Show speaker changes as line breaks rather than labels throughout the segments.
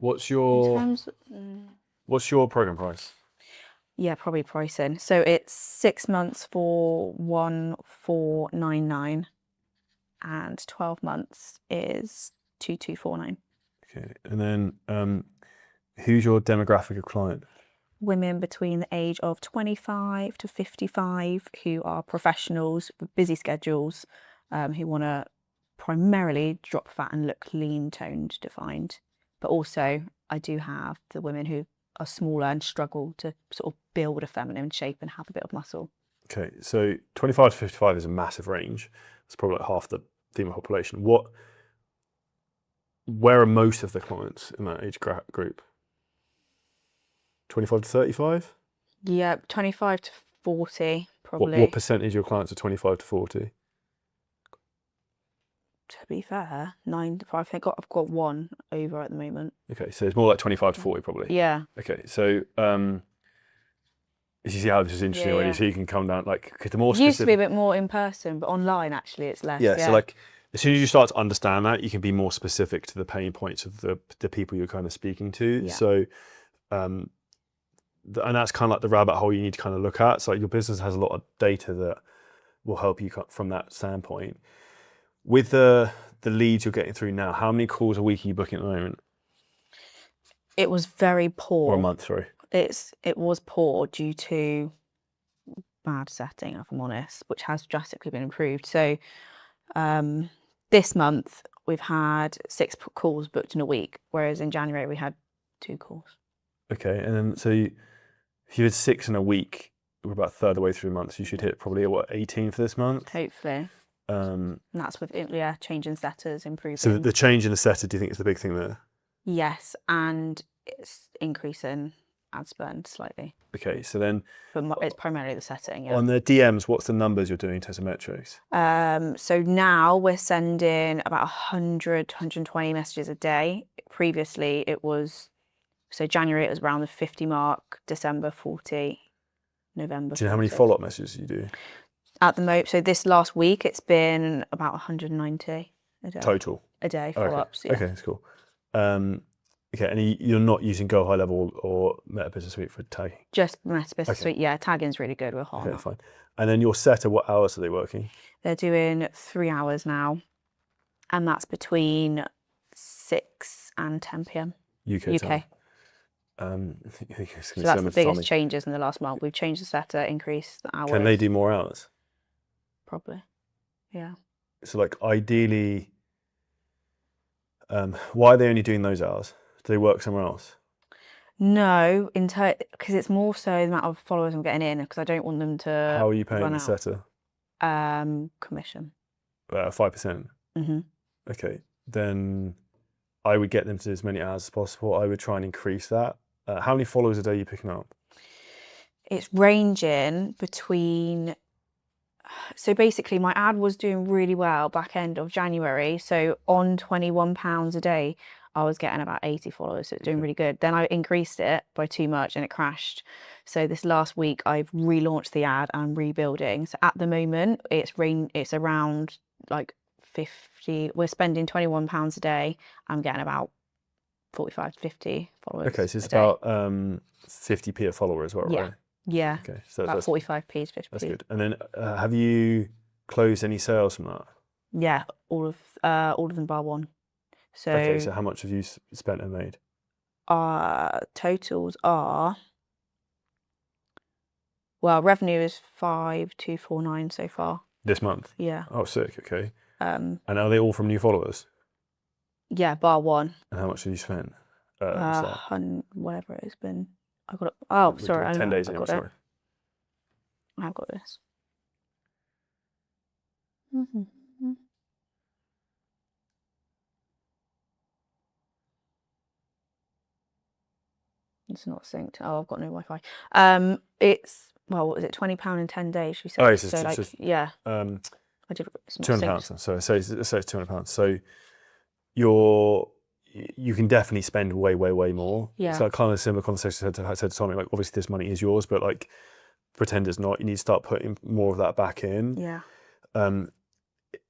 What's
In
your
terms,
program price?
yeah, probably pricing. So it's 6 months for 1,499, and 12 months is 2,249.
Okay, and then who's your demographic of client?
Women between the age of 25 to 55 who are professionals with busy schedules, who want to primarily drop fat and look lean, toned, defined. But also, I do have the women who are smaller and struggle to sort of build a feminine shape and have a bit of muscle.
Okay, so 25 to 55 is a massive range. It's probably like half the female population. Where are most of the clients in that age group? 25 to 35?
Yeah, 25 to 40 probably.
What percentage of your clients are 25 to 40?
To be fair, 9 to 5. I think I've got one over at the moment.
Okay, so it's more like 25 to 40 probably.
Yeah.
Okay, so you see how this is interesting already. So you can come down because the more
It
specific.
used to be a bit more in person, but online actually it's less.
Yeah, so like as soon as you start to understand that, you can be more specific to the pain points of the people you're kind of speaking to.
Yeah.
So, and that's kind of like the rabbit hole you need to kind of look at. So like your business has a lot of data that will help you from that standpoint. With the leads you're getting through now, how many calls a week are you booking at the moment?
It was very poor.
Or a month, sorry.
It was poor due to bad setting, if I'm honest, which has drastically been improved. So this month we've had 6 calls booked in a week, whereas in January we had 2 calls.
Okay, and then so if you had 6 in a week, we're about a third of the way through the month, so you should hit probably 18 for this month.
Hopefully. And that's with change in setters, improving.
So the change in the setter, do you think is the big thing there?
Yes, and it's increasing ad spend slightly.
Okay, so then.
But it's primarily the setting. Yeah.
On the DMs, what's the numbers you're doing in terms of metrics?
So now we're sending about 100 to 120 messages a day. Previously it was, so January it was around the 50 mark, December 40, November 40.
Do you know how many follow-up messages you do?
At the moment, so this last week it's been about 190 a day.
Total?
A day follow-ups.
Okay, that's cool. Okay, and you're not using Go High Level or Meta Business Suite for tagging?
Just Meta Business Suite, yeah. Tagging's really good. We're hot on that.
Fine. And then your setter, what hours are they working?
They're doing 3 hours now, and that's between 6 and 10 p.m. UK.
Time.
So that's the biggest changes in the last month. We've changed the setter, increased the hours.
Can they do more hours?
Probably, yeah.
So like ideally, why are they only doing those hours? Do they work somewhere else?
No, because it's more so the amount of followers I'm getting in, because I don't want them to.
How are you paying the setter?
Commission.
5%.
Mm-hmm.
Okay, then I would get them to do as many hours as possible. I would try and increase that. How many followers a day are you picking up?
It's ranging between. So basically, my ad was doing really well back end of January. So on £21 a day, I was getting about 80 followers. So it's doing really good. Then I increased it by too much and it crashed. So this last week, I've relaunched the ad and I'm rebuilding. So at the moment, it's around like 50. We're spending £21 a day. I'm getting about 45 to 50 followers.
Okay, so it's about 50p a follower as well, right?
Yeah.
Okay, so
about 45p to 50p.
That's good. And then have you closed any sales from that?
Yeah, all of them bar one. So
okay, so how much have you spent and made?
Totals are, well, revenue is 5,249 so far.
This month?
Yeah.
Oh, sick. Okay. And are they all from new followers?
Yeah, bar one.
And how much have you spent?
Whatever it has been. I got it. Oh, sorry.
10 days anyway, sorry.
I've got this. It's not synced. Oh, I've got no Wi-Fi. It's, well, what was it? £20 in 10 days. She said.
Oh,
so like, yeah. I did.
£200. So it's £200. So you can definitely spend way more.
Yeah.
It's like kind of a similar conversation I said to Tommy, like obviously this money is yours, but like pretend it's not. You need to start putting more of that back in.
Yeah.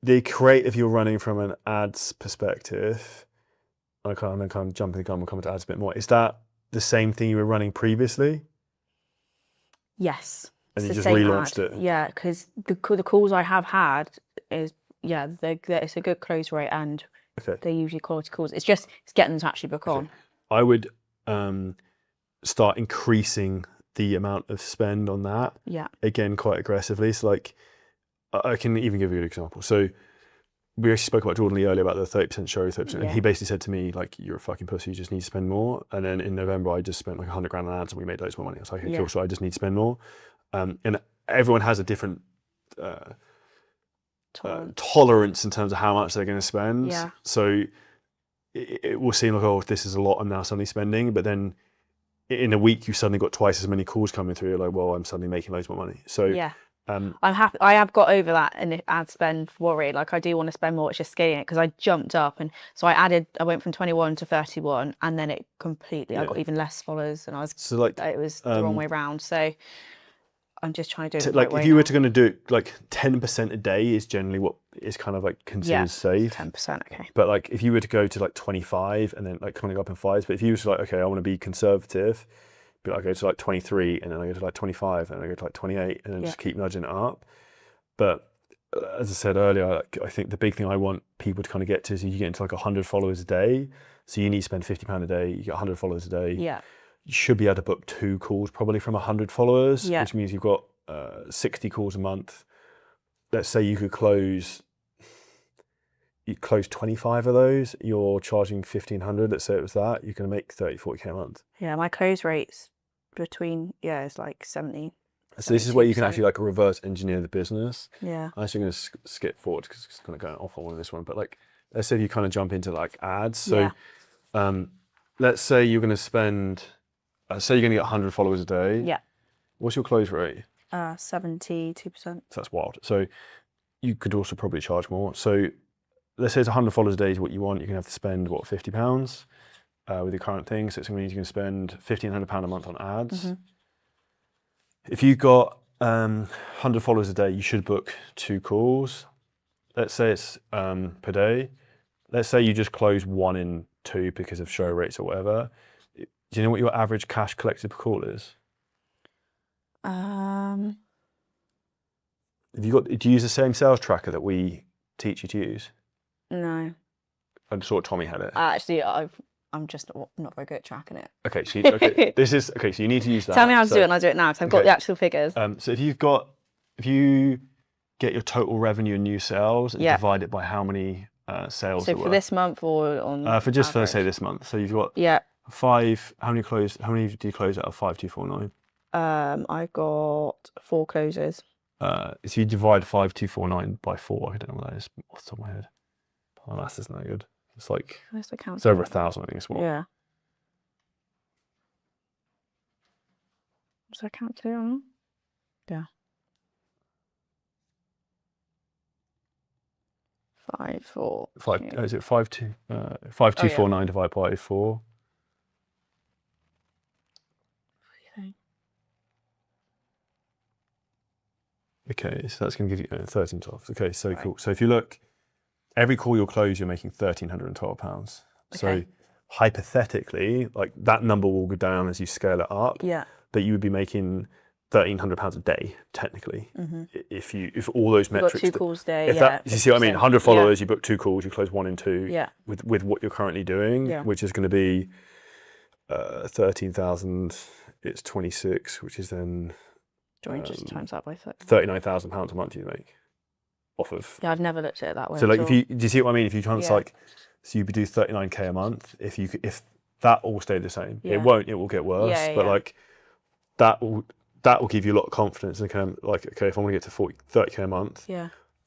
The creative you're running from an ads perspective, I'm kind of jumping the gun, we'll come to ads a bit more. Is that the same thing you were running previously?
Yes.
And
It's
you
the
just
same
relaunched
ad.
it?
Yeah, because the calls I have had is, it's a good close rate and
Okay.
they're usually quality calls. It's getting them to actually book on.
I would start increasing the amount of spend on that.
Yeah.
Again, quite aggressively. So like, I can even give you an example. So we actually spoke about Jordan Lee earlier about the 30% show, 30%. And he basically said to me, like, you're a fucking pussy, you just need to spend more. And then in November, I just spent like 100 grand on ads and we made loads more money. I was like, okay, cool, so I just need to spend more. And everyone has a different tolerance in terms of how much they're going to spend.
Yeah.
So it will seem like, oh, this is a lot, I'm now suddenly spending. But then in a week, you've suddenly got twice as many calls coming through. You're like, well, I'm suddenly making loads more money. So
yeah. I'm happy. I have got over that in ad spend worry. Like I do want to spend more. It's just scaling it because I jumped up, and so I went from 21 to 31, and then it completely. I got even less followers, and it was the wrong way round. So I'm just trying to do it the right way
if you were
now.
to going to do it, like 10% a day is generally what is kind of like considered safe.
10%, okay.
But like if you were to go to like 25 and then like kind of go up in fives, but if you were to like, okay, I want to be conservative, but I go to like 23 and then I go to like 25 and I go to like 28 and then just keep nudging it up. But as I said earlier, I think the big thing I want people to kind of get to is you get into like 100 followers a day. So you need to spend £50 a day, you get 100 followers a day.
Yeah.
You should be able to book 2 calls probably from 100 followers,
Yeah.
which means you've got 60 calls a month. Let's say you close 25 of those, you're charging 1,500, let's say it was that, you're going to make 30, 40K a month.
Yeah, my close rate's between, it's like 70.
So this is where you can actually like reverse engineer the business.
Yeah.
I'm actually going to skip forward because it's kind of going off on this one, but like, let's say you kind of jump into like ads. So let's say you're going to spend, say you're going to get 100 followers a day.
Yeah.
What's your close rate?
72%.
So that's wild. So you could also probably charge more. So let's say it's 100 followers a day is what you want. You're going to have to spend, what, £50 with your current thing. So it's going to mean you're going to spend £1,500 a month on ads. If you've got 100 followers a day, you should book 2 calls. Let's say it's per day. Let's say you just close 1 in 2 because of show rates or whatever. Do you know what your average cash collected per call is? Do you use the same sales tracker that we teach you to use?
No.
I just thought Tommy had it.
Actually, I'm just not very good at tracking it.
Okay, so you need to use that.
Tell me how to do it and I'll do it now because I've got the actual figures.
So if you get your total revenue and new sales and divide it by how many sales there were.
So for this month or on
for just for say this month. So you've got 5, how many did you close out of 5249?
I got 4 closes.
So you divide 5249 by 4, I don't know what that is off the top of my head. My maths isn't that good. It's like, it's over 1,000, I think it's what.
Yeah. Does that count too or not? Yeah. 5, 4.
5, is it 5249 divided by 4? Okay, so that's going to give you 1312. Okay, so cool. So if you look, every call you'll close, you're making £1,312. So hypothetically, like that number will go down as you scale it up.
Yeah.
But you would be making £1,300 a day, technically, if all those metrics.
You've got 2 calls a day.
You see what I mean? 100 followers, you book 2 calls, you close 1 in 2.
Yeah.
With what you're currently doing, which is going to be 13,000. It's 26, which is then.
Do you want to just times that by 30?
£39,000 a month you make off of.
Yeah, I've never looked at it that way.
So like, do you see what I mean? If you try to so you do 39K a month. If that all stayed the same, it won't. It will get worse. But like, that will give you a lot of confidence and kind of like, okay, if I want to get to 30K a month,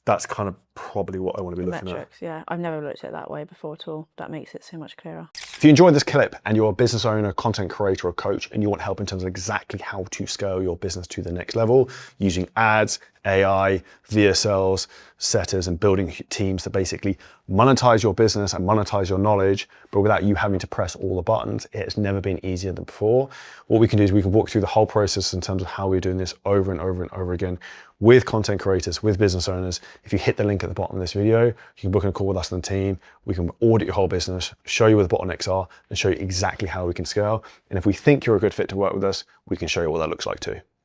that's kind of probably what I want to be looking
metrics, at. I've never looked at it that way before at all. That makes it so much clearer.
If you enjoyed this clip and you're a business owner, content creator, or coach, and you want help in terms of exactly how to scale your business to the next level using ads, AI, VSLs, setters and building teams to basically monetize your business and monetize your knowledge, but without you having to press all the buttons. It's never been easier than before. What we can do is we can walk through the whole process in terms of how we're doing this over and over and over again with content creators, with business owners. If you hit the link at the bottom of this video, you can book a call with us and the team. We can audit your whole business, show you where the bottlenecks are, and show you exactly how we can scale. And if we think you're a good fit to work with us, we can show you what that looks like too.